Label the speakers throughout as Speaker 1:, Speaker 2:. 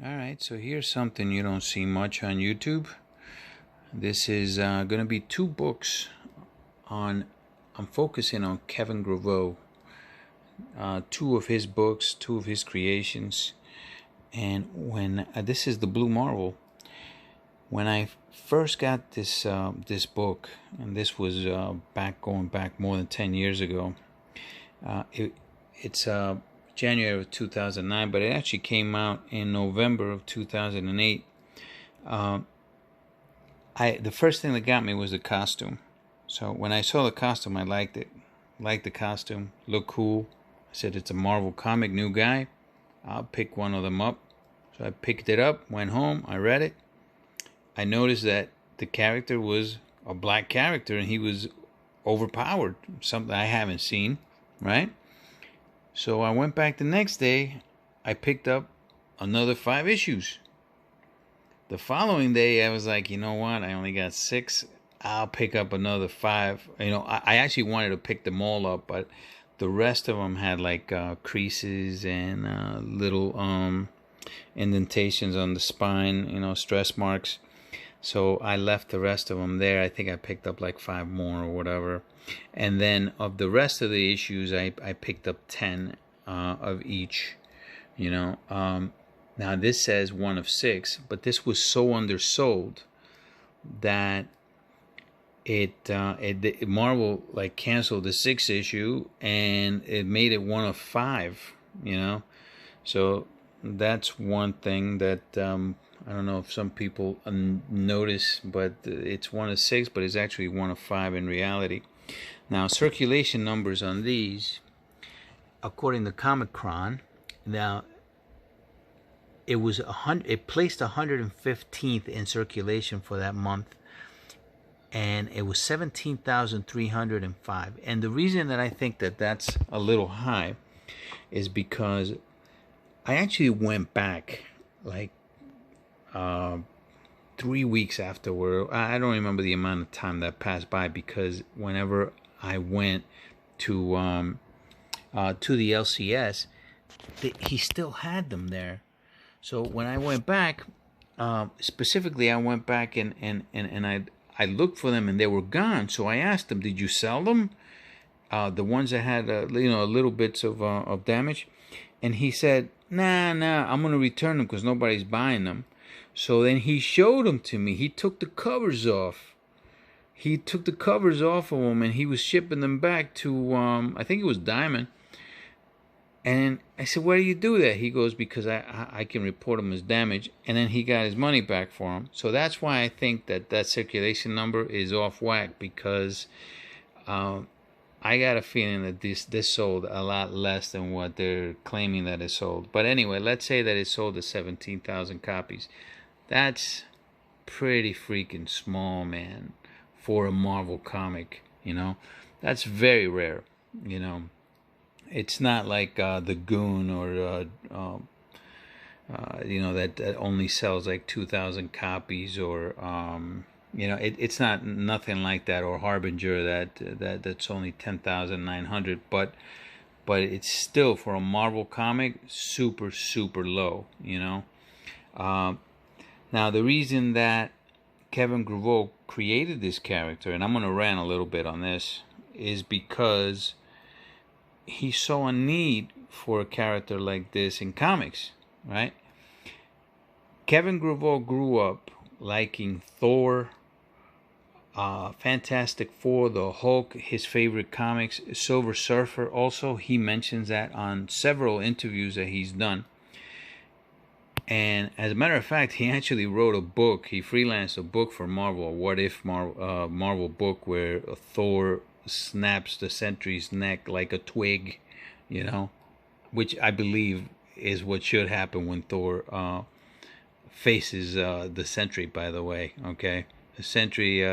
Speaker 1: Alright, so here's something you don't see much on YouTube. This is going to be two books on, I'm focusing on Kevin Grevioux. Two of his books, two of his creations. And when, this is the Blue Marvel. When I first got this book, and this was going back more than 10 years ago, it's January of 2009, but it actually came out in November of 2008. The first thing that got me was the costume. So when I saw the costume, I liked it. Liked the costume, looked cool. I said, it's a Marvel comic, new guy. I'll pick one of them up. So I picked it up, went home, I read it. I noticed that the character was a black character and he was overpowered, something I haven't seen, right? So I went back the next day, I picked up another 5 issues. The following day, I was like, you know what? I only got 6. I'll pick up another 5. I actually wanted to pick them all up, but the rest of them had like creases and little indentations on the spine, stress marks. So I left the rest of them there. I think I picked up like 5 more or whatever. And then of the rest of the issues, I picked up 10 of each, Now this says 1 of 6, but this was so undersold that Marvel like canceled the 6th issue and it made it 1 of 5, So that's one thing that I don't know if some people notice, but it's 1 of 6, but it's actually 1 of 5 in reality. Now, circulation numbers on these, according to Comic-Con, now it was it placed 115th in circulation for that month, and it was 17,305. And the reason that I think that that's a little high is because I actually went back like 3 weeks afterward. I don't remember the amount of time that passed by, because whenever I went to the LCS, he still had them there. So when I went back, specifically, I went back and I looked for them and they were gone. So I asked him, "Did you sell them? The ones that had little bits of damage?" And he said, "Nah, I'm gonna return them because nobody's buying them." So then he showed them to me. He took the covers off. He took the covers off of them and he was shipping them back to I think it was Diamond. And I said, "Why do you do that?" He goes, "Because I can report them as damage." And then he got his money back for them. So that's why I think that circulation number is off whack, because I got a feeling that this sold a lot less than what they're claiming that it sold. But anyway, let's say that it sold at 17,000 copies. That's pretty freaking small, man, for a Marvel comic, That's very rare, It's not like the Goon or that only sells like 2,000 copies, or it's not nothing like that, or Harbinger that's only 10,900, but it's still, for a Marvel comic, super low, Now the reason that Kevin Grevioux created this character, and I'm going to rant a little bit on this, is because he saw a need for a character like this in comics, right? Kevin Grevioux grew up liking Thor, Fantastic Four, the Hulk, his favorite comics, Silver Surfer. Also, he mentions that on several interviews that he's done. And as a matter of fact, he actually wrote a book. He freelanced a book for Marvel, a What If Marvel book, where Thor snaps the Sentry's neck like a twig, which I believe is what should happen when Thor faces the Sentry, by the way, okay? The Sentry,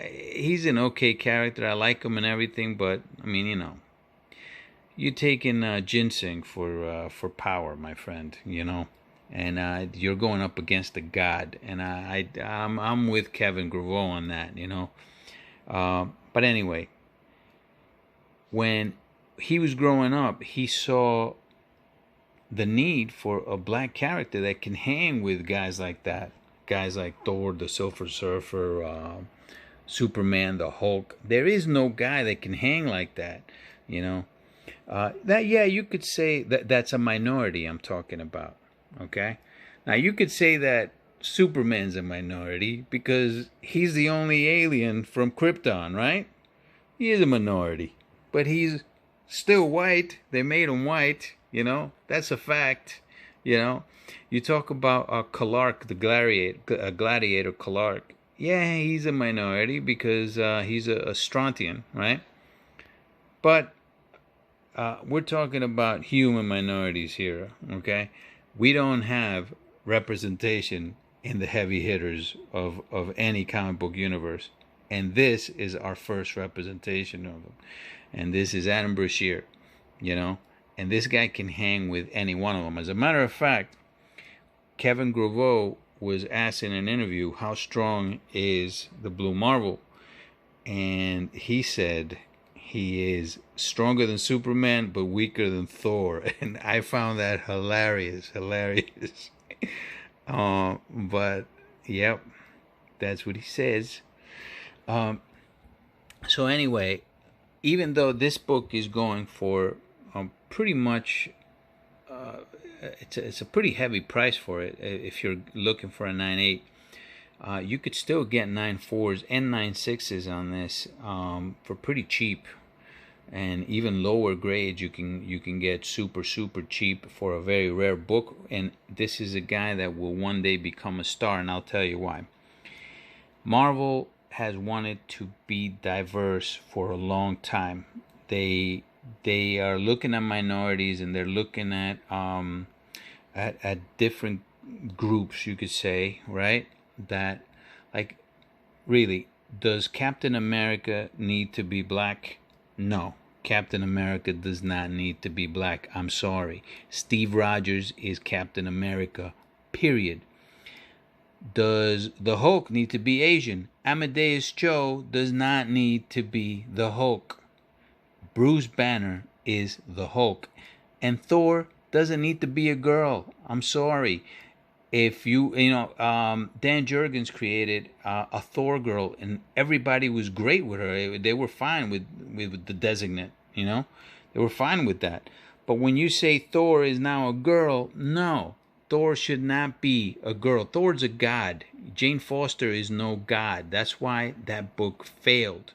Speaker 1: he's an okay character. I like him and everything, but, I mean, you're taking ginseng for power, my friend, and you're going up against a god, and I'm with Kevin Grevioux on that, But anyway, when he was growing up, he saw the need for a black character that can hang with guys like that. Guys like Thor, the Silver Surfer, Superman, the Hulk. There is no guy that can hang like that, you know. That, yeah, you could say that that's a minority I'm talking about. Okay, now you could say that Superman's a minority because he's the only alien from Krypton, right? He is a minority, but he's still white. They made him white, you know. That's a fact, you know. You talk about Clark, the gladiator Clark. Yeah, he's a minority because he's a Strontian, right? But we're talking about human minorities here, okay? We don't have representation in the heavy hitters of any comic book universe. And this is our first representation of them. And this is Adam Brashear, you know? And this guy can hang with any one of them. As a matter of fact, Kevin Grevioux was asked in an interview, how strong is the Blue Marvel? And he said he is stronger than Superman, but weaker than Thor. And I found that hilarious. But, yep, that's what he says. So anyway, even though this book is going for pretty much, it's a pretty heavy price for it. If you're looking for a 9.8, you could still get 9.4s and 9.6s on this for pretty cheap, and even lower grades you can get super cheap for a very rare book. And this is a guy that will one day become a star, and I'll tell you why. Marvel has wanted to be diverse for a long time. They are looking at minorities, and they're looking at different groups, you could say, right? That, like, really, does Captain America need to be black? No, Captain America does not need to be black. I'm sorry. Steve Rogers is Captain America, period. Does the Hulk need to be Asian? Amadeus Cho does not need to be the Hulk. Bruce Banner is the Hulk. And Thor doesn't need to be a girl. I'm sorry. If Dan Jurgens created a Thor girl, and everybody was great with her. They were fine with the designate, you know. They were fine with that. But when you say Thor is now a girl, no. Thor should not be a girl. Thor's a god. Jane Foster is no god. That's why that book failed,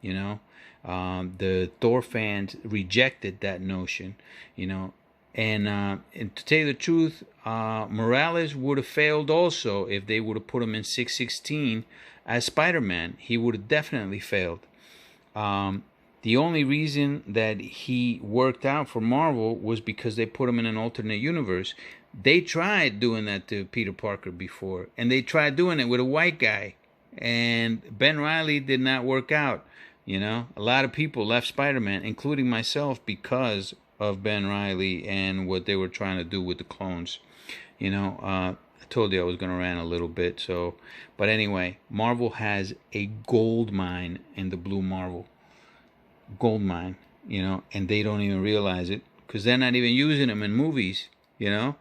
Speaker 1: you know. The Thor fans rejected that notion, you know. And to tell you the truth, Morales would have failed also if they would have put him in 616 as Spider-Man. He would have definitely failed. The only reason that he worked out for Marvel was because they put him in an alternate universe. They tried doing that to Peter Parker before, and they tried doing it with a white guy. And Ben Reilly did not work out. You know, a lot of people left Spider-Man, including myself, because of Ben Reilly and what they were trying to do with the clones. You know, I told you I was going to rant a little bit. So, but anyway, Marvel has a gold mine in the Blue Marvel. Gold mine, you know, and they don't even realize it because they're not even using them in movies, you know.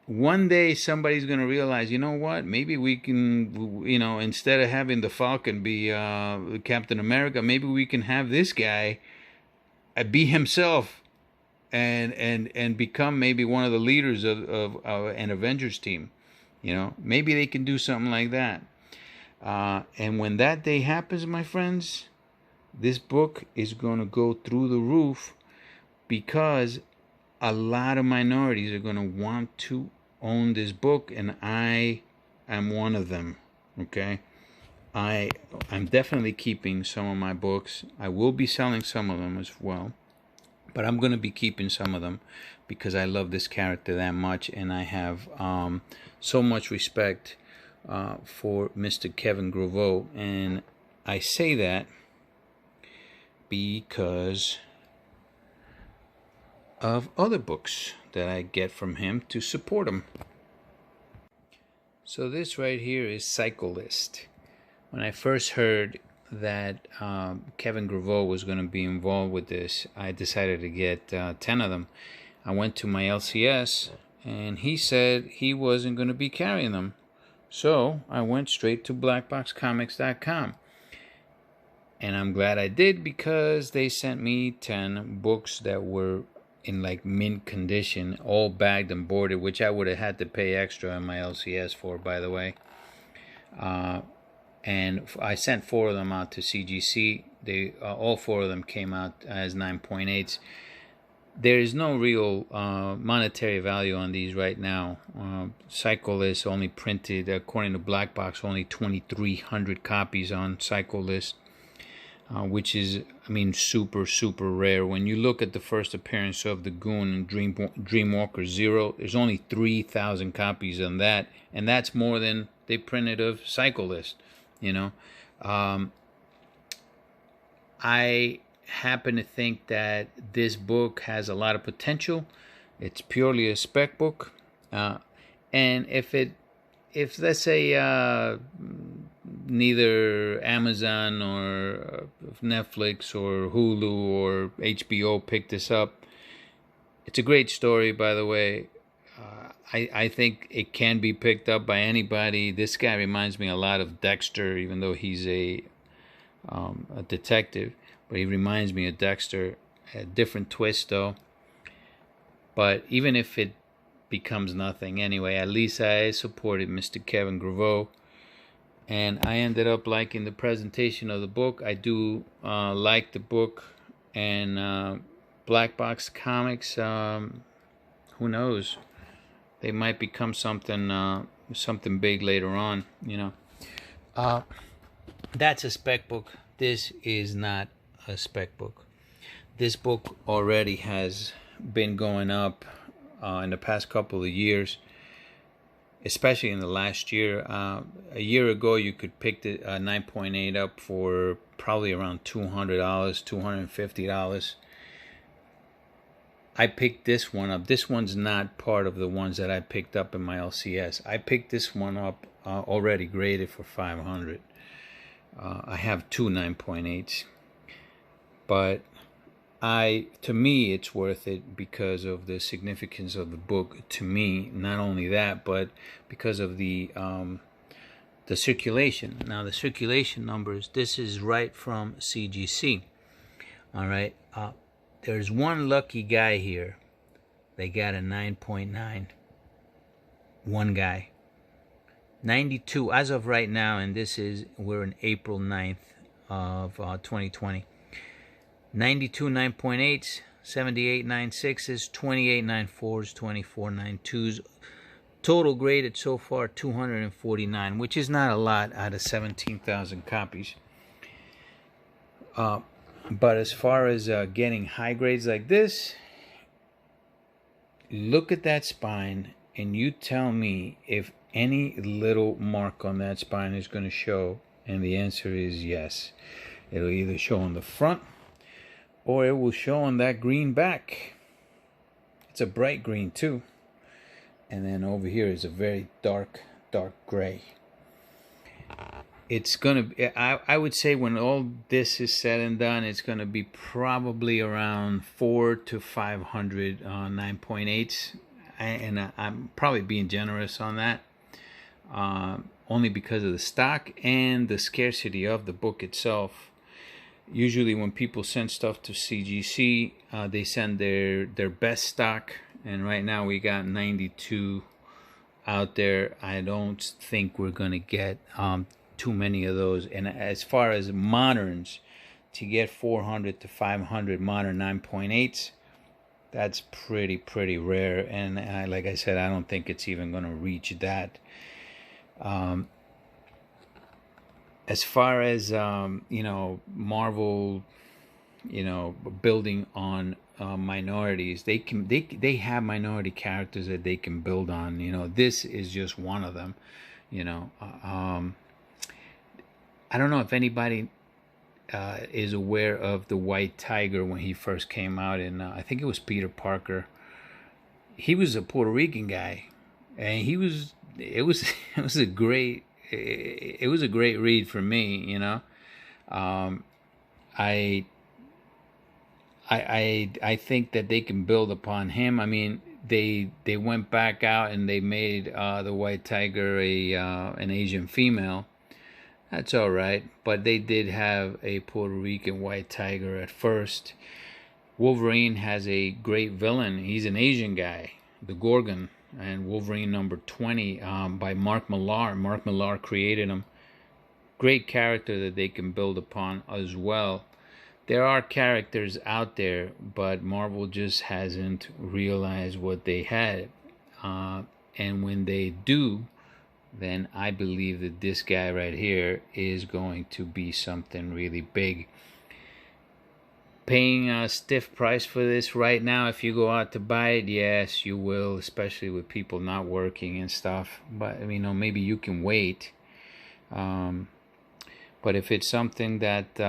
Speaker 1: One day somebody's going to realize, you know what, maybe we can, you know, instead of having the Falcon be Captain America, maybe we can have this guy be himself and become maybe one of the leaders of an Avengers team. You know, maybe they can do something like that. And when that day happens, my friends, this book is going to go through the roof because a lot of minorities are going to want to own this book, and I am one of them. Okay, I'm definitely keeping some of my books. I will be selling some of them as well, but I'm going to be keeping some of them because I love this character that much, and I have so much respect for Mr. Kevin Grevioux. And I say that because of other books that I get from him to support him. So this right here is Cyclist. When I first heard that Kevin Grevioux was going to be involved with this, I decided to get 10 of them. I went to my LCS, and he said he wasn't going to be carrying them. So I went straight to blackboxcomics.com. And I'm glad I did, because they sent me 10 books that were in like mint condition, all bagged and boarded, which I would have had to pay extra on my LCS for, by the way. And I sent 4 of them out to CGC. They all 4 of them came out as 9.8s. There is no real monetary value on these right now. Cyclist only printed, according to Black Box, only 2,300 copies on Cyclist, which is, I mean, super, super rare. When you look at the first appearance of the Goon and Dreamwalker Zero, there's only 3,000 copies on that, and that's more than they printed of Cyclist, you know. I happen to think that this book has a lot of potential. It's purely a spec book, and if let's say neither Amazon or Netflix or Hulu or HBO picked this up, it's a great story, by the way. I think it can be picked up by anybody. This guy reminds me a lot of Dexter, even though he's a detective. But he reminds me of Dexter. A different twist, though. But even if it becomes nothing anyway, at least I supported Mr. Kevin Grevioux. And I ended up liking the presentation of the book. I do like the book. And Black Box Comics, who knows? They might become something big later on, you know. That's a spec book. This is not a spec book. This book already has been going up in the past couple of years, especially in the last year. A year ago, you could pick the 9.8 up for probably around $200, $250. I picked this one up. This one's not part of the ones that I picked up in my LCS. I picked this one up already graded for $500. I have 2 9.8s, but to me, it's worth it because of the significance of the book. To me, not only that, but because of the circulation. Now, the circulation numbers. This is right from CGC. All right. There's one lucky guy here. They got a 9.9. One guy. 92 as of right now, and we're in April 9th of 2020. 92 9.8s, 78 9.6s, 28 9.4s, 24 9.2s. Total graded so far 249, which is not a lot out of 17,000 copies. But as far as getting high grades like this, look at that spine and you tell me if any little mark on that spine is going to show, and the answer is yes. It'll either show on the front or it will show on that green back. It's a bright green too. And then over here is a very dark gray. It's going to be, I would say when all this is said and done, it's going to be probably around 400 to 500 9.8s. And I'm probably being generous on that. Only because of the stock and the scarcity of the book itself. Usually when people send stuff to CGC, they send their best stock, and right now we got 92 out there. I don't think we're going to get too many of those. And as far as moderns, to get 400 to 500 modern 9.8s, that's pretty rare. And like I said, I don't think it's even going to reach that. As far as Marvel, building on minorities, they have minority characters that they can build on. This is just one of them. I don't know if anybody is aware of the White Tiger when he first came out, and I think it was Peter Parker. He was a Puerto Rican guy, and it was a great read for me. I think that they can build upon him. I mean, they went back out and they made the white tiger a an Asian female. That's all right, but they did have a Puerto Rican white tiger at first. Wolverine has a great villain. He's an Asian guy, the Gorgon, and Wolverine number 20 by Mark Millar. Mark Millar created him. Great character that they can build upon as well. There are characters out there, but Marvel just hasn't realized what they had. And when they do, then I believe that this guy right here is going to be something really big. Paying a stiff price for this right now, if you go out to buy it, yes, you will, especially with people not working and stuff. But, you know, maybe you can wait. But if it's something that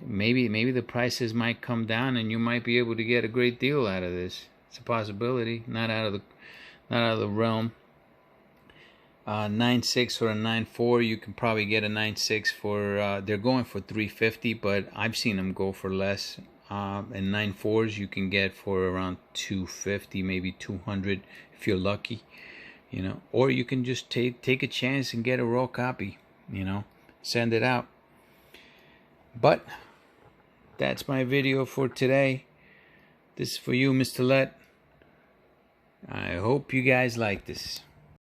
Speaker 1: maybe the prices might come down and you might be able to get a great deal out of this. It's a possibility, not out of the realm. 9.6 or a 9.4, you can probably get a 9.6 for they're going for $350, but I've seen them go for less. And 9.4s you can get for around $250, maybe $200 if you're lucky, you know. Or you can just take a chance and get a raw copy, you know, send it out. But that's my video for today. This is for you, Mr. Let. I hope you guys like this.